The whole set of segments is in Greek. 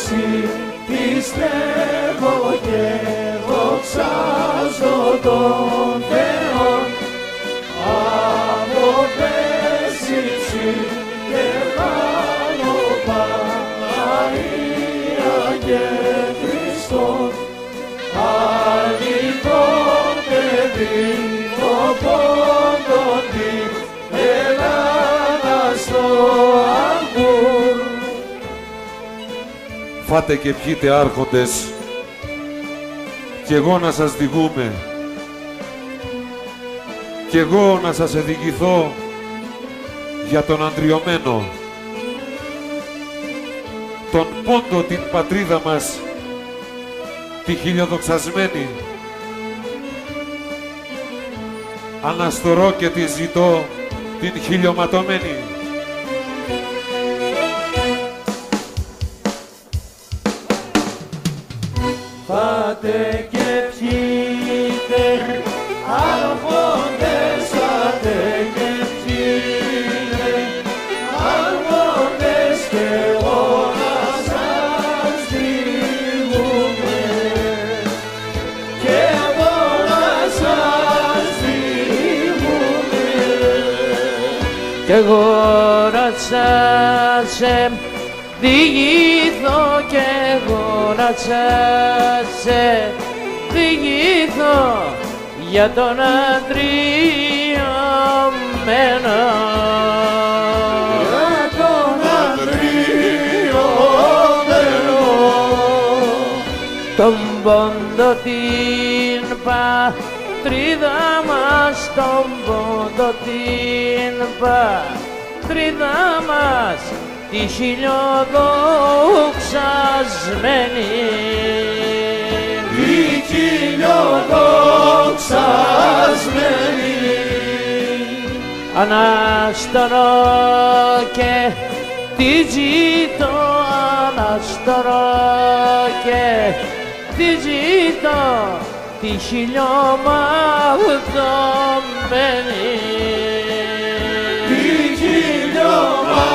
εσύ πιστεύω και δοξάζω τον Θεό από πέσηση και πάνω Παναγία και Χριστόν αληθόν παιδί το πόντον την Ελλάδα στο αγγούρ. Φάτε και πιείτε άρχοντες κι εγώ να σας διηγούμε κι εγώ να σας εδικηθώ για τον αντριωμένο, τον πόντο την πατρίδα μας, τη χιλιοδοξασμένη. Αναστορώ και τη ζητώ την χιλιοματωμένη. Φάτε και πιείτε άρχοντες, φάτε και πιείτε άρχοντες και εγώ να σας διηγούμε και εγώ να σας διηγούμε κι εγώ να σας διηγηθώ κι εγώ να σας διηγηθώ για τον αντριωμένο, για τον αντριωμένο, τον πόντο την πατρίδα μας, τον πόντο την πατρίδα μας, τη χιλιοδοξασμένη, τη χιλιοδοξασμένη. Αναστορώ και τη ζητώ, αναστορώ και τη ζητώ, τη χιλιοματωμένη, τη χιλιοματωμένη.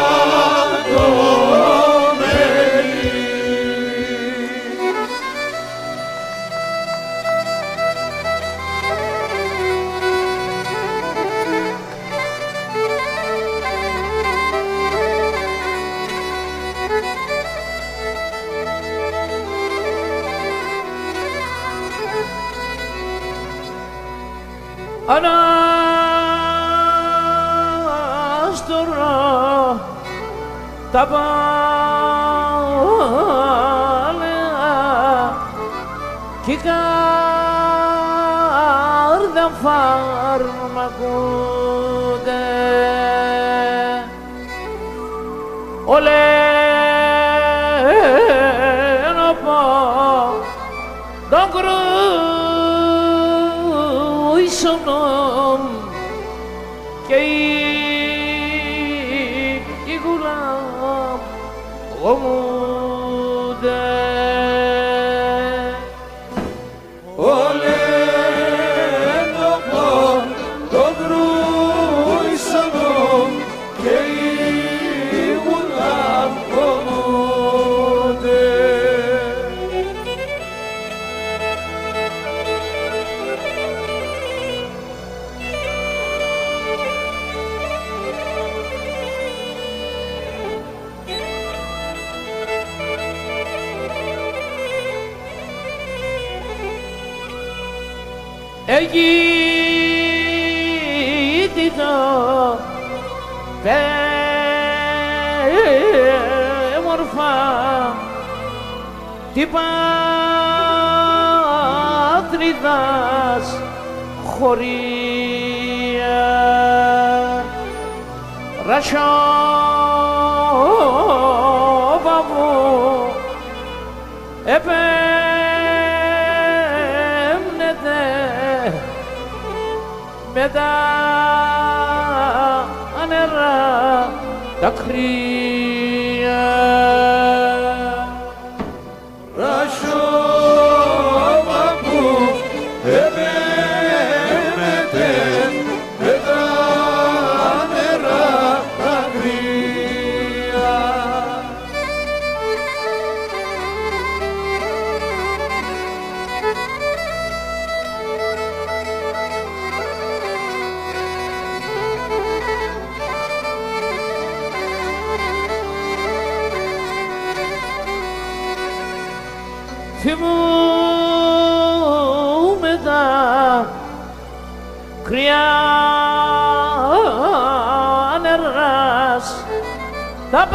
Αναστορώ τα παλαιά κι η κάρδα φαρμακούνται ολένο πω τον κρούισονομ και η γουλάμ ομούνται ολένο πω τον κρούισονομ και η γουλάμ ομούνται. Αιγύπτιτο πέμορφα τι πατρίδας χωρία ρασιόπα μου επέμνεται με τα νερά τα κρύα. Ρασιόπα μου επέμνεται με τα νερά τα κρύα. θυμούμε τα κρυά νεράς, τα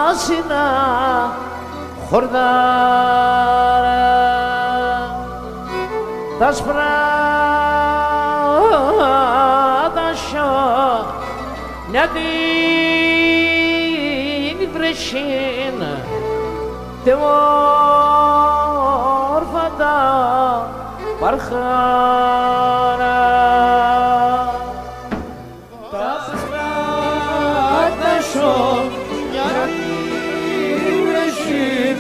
πράσινα χορδάρα, τα σπρά τα σιόνια την βρεσίν, τε μόρφα τα παρχάρα. Τα σπράτα σιόνια την βρεσίν,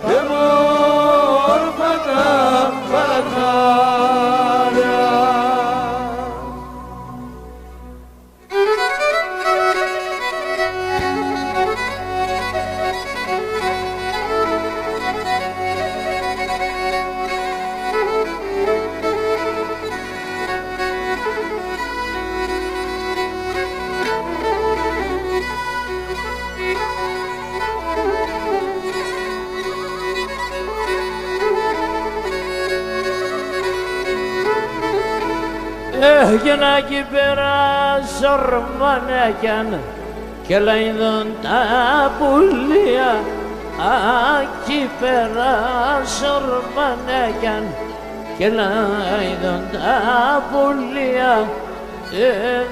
τε μόρφα τα παρχάρα. Έγινα εκεί πέρα σορμανέκιαν και λαϊδόν τα πουλία, εκεί πέρα σορμανέκιαν και λαϊδόν τα πουλία,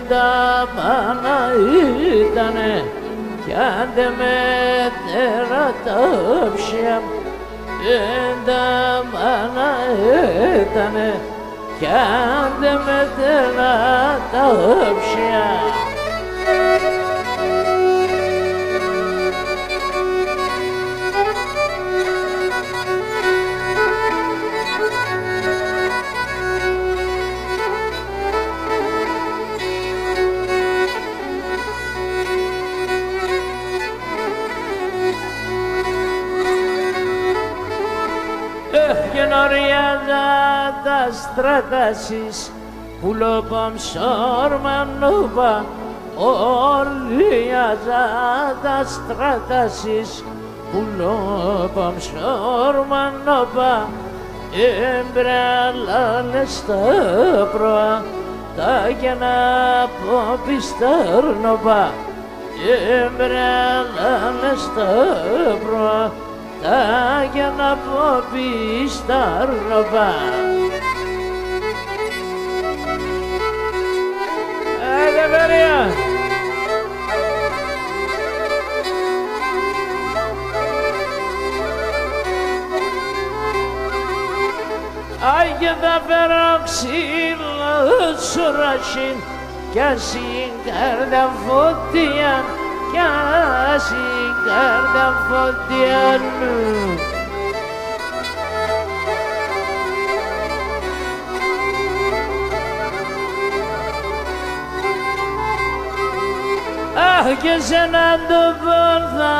τα μάνα ήτανε κι άντε μέτερα τα ψια, τα μάνα ήτανε κι άντε μέτερα τα ψια. Γενοριάζα τα στρατάσεις πουλόπαμ σόρμανόπα, οριάζα τα στρατάσεις πουλόπαμ σόρμανόπα, εμπραλάλες τα προα τα γένα ποπιστέρνοπα, εμπραλάλες τα προα τα γένα ποπιστέρνοπα. Άντε παιδιά! Άι και θα φέρω ξύλο σου ρασίν κι ασύν κάρτα φωτιά, κι ασύν κάρτα φωτιά μου. Αχ και σε έναν τόπο θα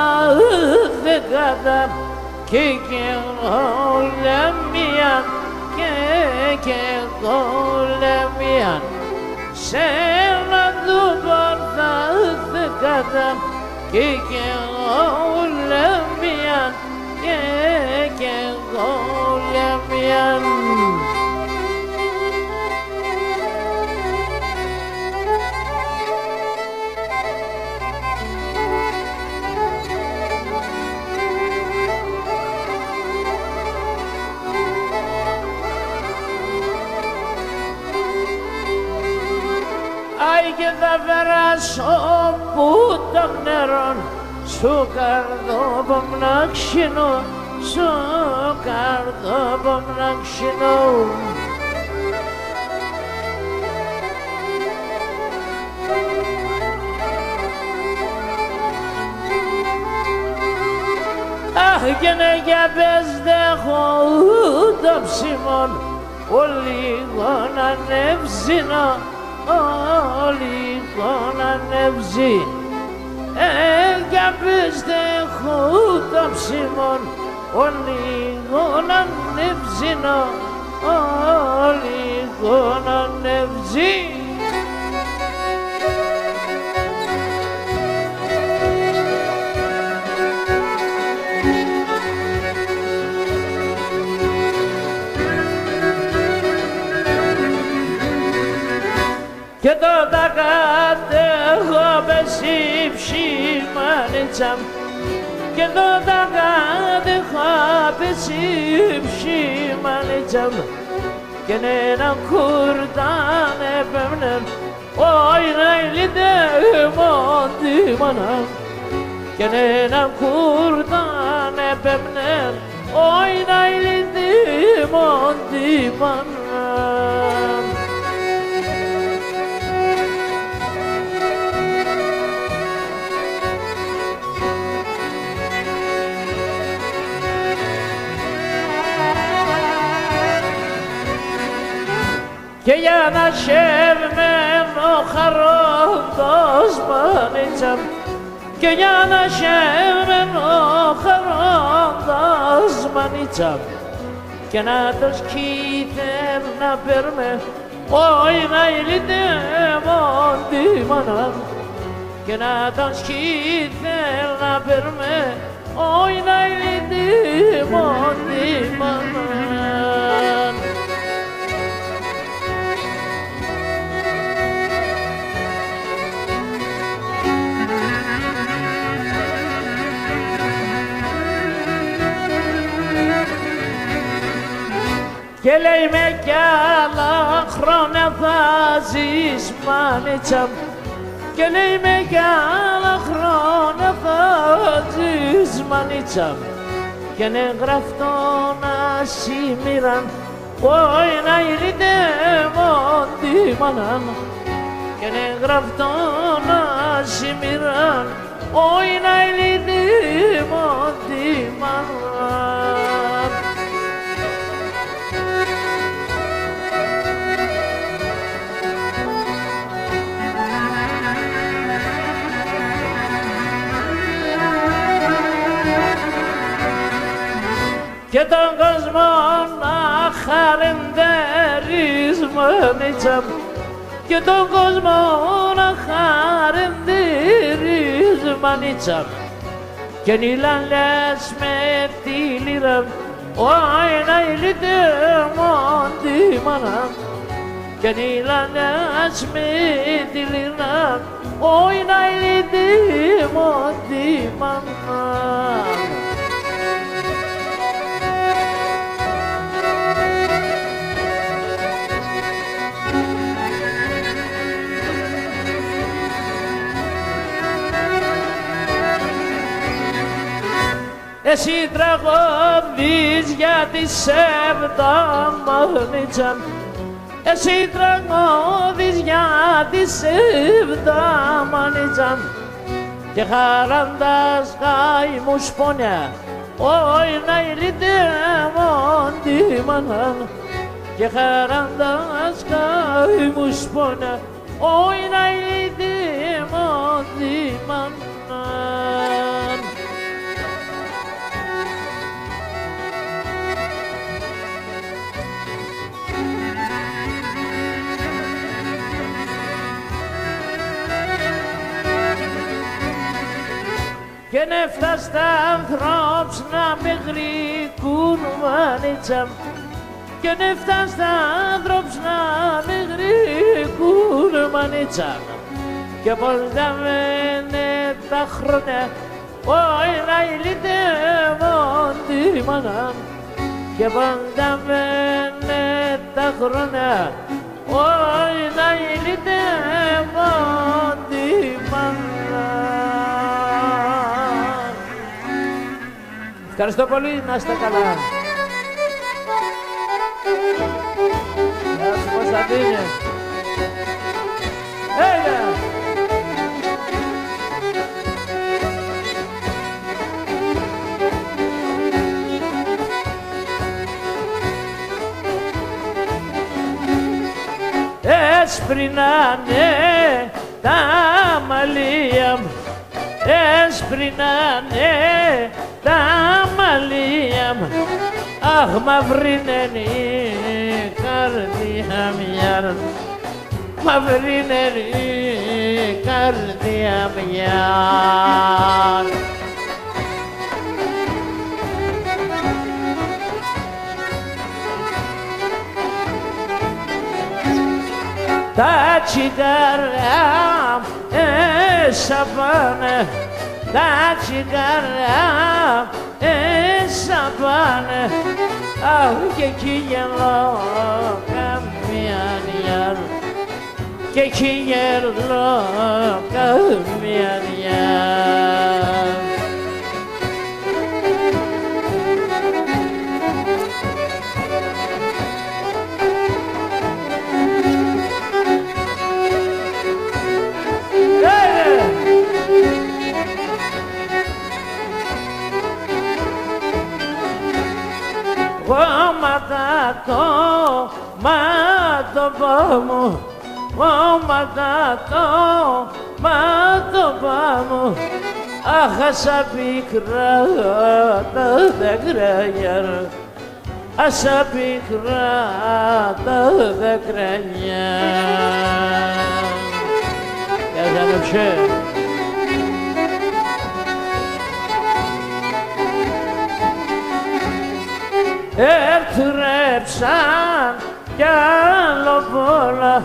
δεκάτα και εγώ λεμίαν, και εγώ λεμίαν. Σε έναν τόπο θα δεκάτα και εγώ λεμίαν, και εγώ λεμίαν. Άι και θα περάσω που το νερό σου καρδόπομναξινό, σου καρδόπομναξινό. Αχ και ναι για πες δέχω το ψημόν, ο λίγο να ανεβζίνω, λίγο να ανεβζεί. Για πες δέχω το ψημόν, ο λίγο να ανεβζίνω, λίγο να ανεβζεί. έχω πέσει ψημάνιτσαμ και το ταγάδε έχω πέσει ψημάνιτσαμ και ένα κουρτάν έπαιρνε όχι να ηλίτε μόντι μάνα και ένα κουρτάν έπαιρνε όχι να ηλίτε μόντι μάνα. Και για να σέρνω χαρόντος μανίτσαμ και για να σέρνω χαρόντος μανίτσαμ και να το σκήθερ να παίρνε όχι να ηλίτε μόντι μάνα και να το σκήθερ να παίρνε όχι να ηλίτε μόντι μάνα. Και λέει με κι άλλα χρόνια θα ζεις μανίτσαμ και λέει με κι άλλα χρόνια θα ζεις μανίτσαμ και είναι γραφτό να σημείραν όχι να ηλίτε μόντι μάνα και είναι γραφτό να σημείραν όχι να ηλίτε μόντι μάνα. Και τον κόσμο να χαρεντερείς μανίτσαμ και τον κόσμο να χαρεντερείς μανίτσαμ και νίλαν λες με τη λίρα όχι να ηλίτε μόντι μάνα και νίλαν λες με τη λίρα όχι να ηλίτε μόντι μάνα. Εσύ τραγωδείς για τη σέβτα μανίτσαμ εσύ τραγωδείς για τη σέβτα μανίτσαμ και χαράντας χάι μου σπόνια όχι να ηλίτε μόντι μάνα και χαράντας χάι μου σπόνια όχι να ηλίτε μόντι μάνα. Και νεφτάς τα ανθρώπους να με γρικούν μανίτσαμ και νεφτάς τα ανθρώπους να με γρικούν μανίτσαμ και πως τα μένε τα χρόνια όχι να ηλίτε μόντι μάνα και πως τα μένε τα χρόνια όχι να ηλίτε μόντι μάνα. Ευχαριστώ πολύ, να είστε καλά. Γεια σου Κωνσταντίνε. Έλα. Έσπρινανε τα μαλλία μου έσπρινανε τα μαλλία μου αχ μαυρίνενη καρδιά μια μαυρίνενη καρδιά μια. Τα τσιγάρα έσα πάνε τα τσιγάρα, έσα πάνε, αχ και εκεί γελώ καμία νιάρ, και εκεί γελώ καμία νιάρ. Μάτωπα μου, αχ, άσα πικρά τα δάκρυα, άσα πικρά τα δάκρυα. Έρθρεψαν κι άλλο πολλά,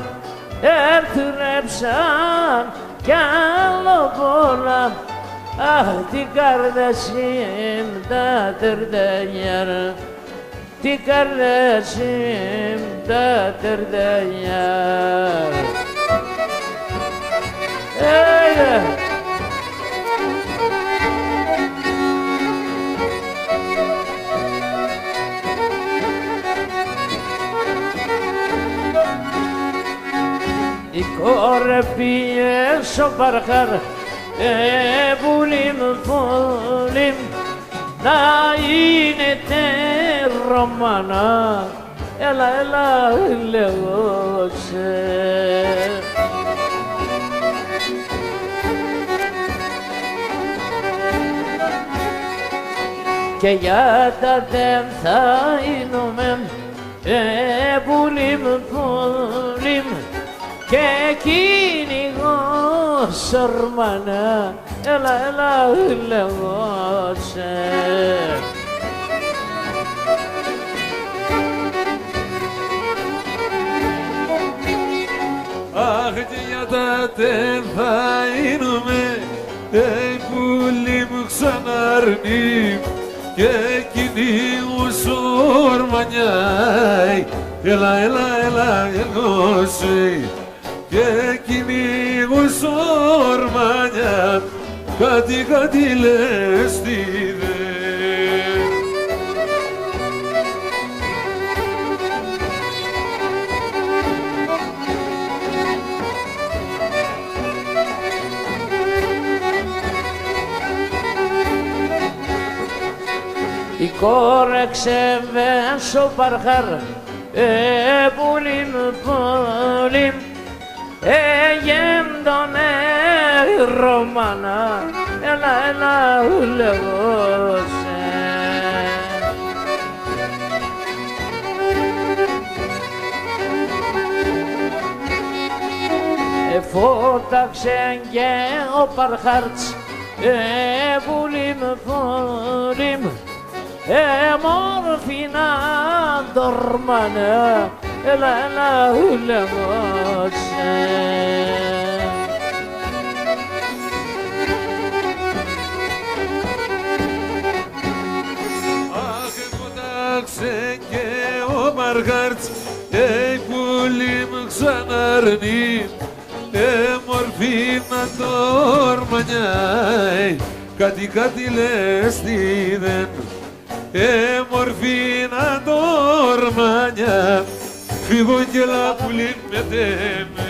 έρθρεψαν κι άλλο πολλά, αχ, την καρδασίμ τα τερδένια, την καρδασίμ τα τερδένια. Η κορεπίε στο παρχάρ, πουλίμ, πουλίμ, να είναι ρωμανά, έλα, έλα, λέγω σε. Και για τα δεν θαείνουμε, πουλίμ, πουλίμ, και κυνηγώ σορμανά, έλα, έλα, λέγω σε. Αχ, και για τα δεν θαείνουμε, πουλί μου ξαναρνεί, και κυνηγώ σορμανιά, έλα, έλα, έλα, λέγω σε. Και κυνηγώ σορμανιά, κάτι λες τι δε. Η κόρεξε μέσω παρχάρ, πουλίμ, πουλίμ, γέντονε Ρωμανά, έλα, έλα, λέγω σε. Φώταξε και ο παρχάρτς, πουλίμ, πουλίμ, μόρφινα δορμανά, έλα, έλα, λέγω σε. Αχ, φώταξε και ο παρχάρτς, πουλί μου ξαναρνεί, μορφίνα δορμανιά, κάτι λες τι δεν. Μορφίνα δορμανιά, φύγω και λαπουλίν με τέμε.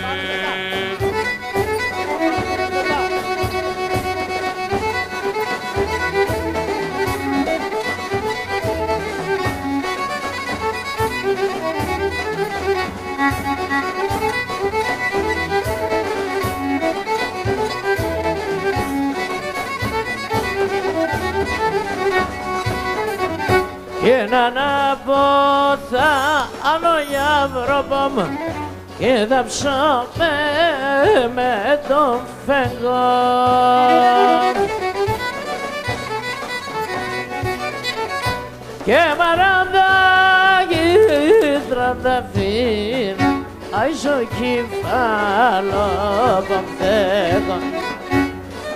Και να αναπόθα άνω για Ευρώπη και θα ψώμε με τον φεγγό. Και μαραδάκι τρανταφύν άισο κεφάλο κομθέκον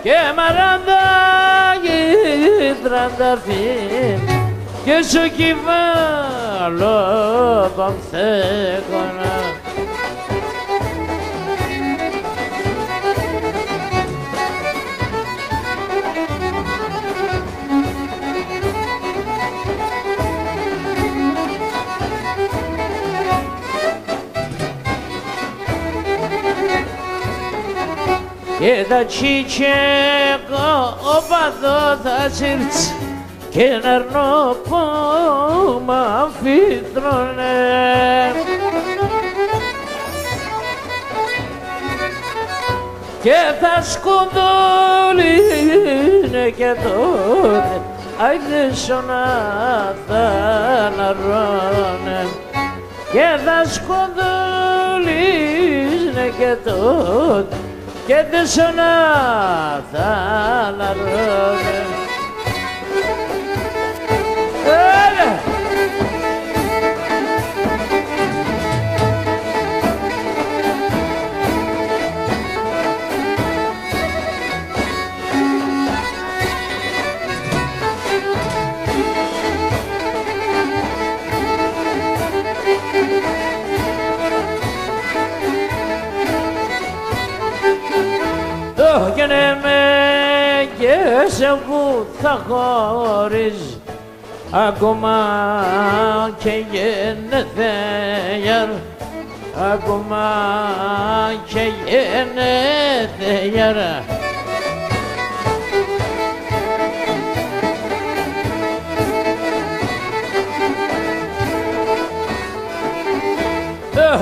και μαραντάκι τρανταρφήν και σου κεφάλο κομθέκον. Και τα τσίτσεκο ο παδό θα σύρτς και να αρνώ που μ' αμφίτρωνε. Και θα σκοντολίνε και τότε άιντε σώνα θα ναρώνε. Και θα σκοντολίνε και τότε και δε σώνα θα ναρώνε. Και ναι με και σε που θα χωρίζει ακόμα και γίνεται γιαρ, ακόμα και γίνεται γιαρ.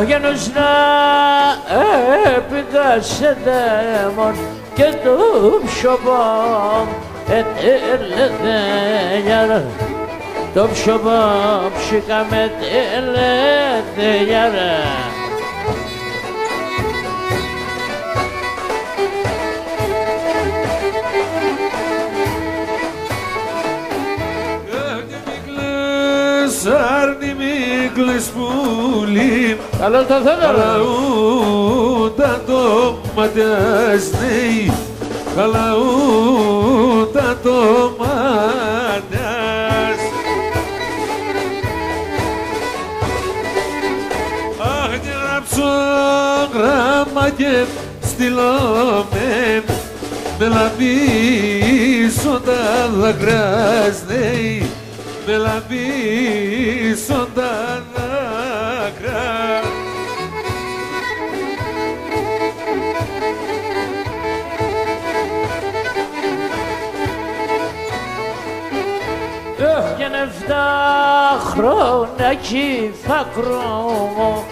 Γενος να έπηγα σε δαίμον και το ψωμό ετέλετε γιαρ, το ψωμό ψήκα με τέλετε γιαρ. Άρνη μίκλες πουλί, Καλώς το θέλω. αλλά ούτε το ματιάσνει, αλλά ούτε το ματιάς. Αχ, και γράψω γράμμα και στείλω με λαμπίσω τα δακράσνει. Με λαμπίσον τα δάκρυα. Έβγαινε 7 χρόνια κι θα κρόμω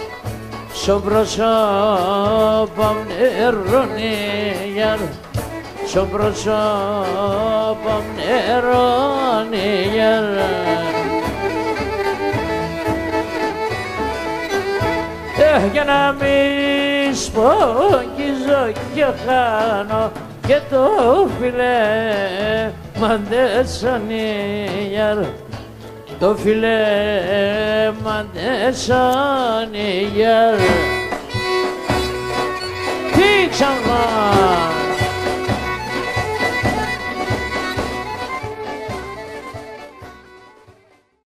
στον προσώπο νερώνει, στον προσώπο νερώνει. Για να μη σπογγίζω και χάνω και το φιλέ μαντέσανι, το φιλέ μαντέσανι. Τι ξανά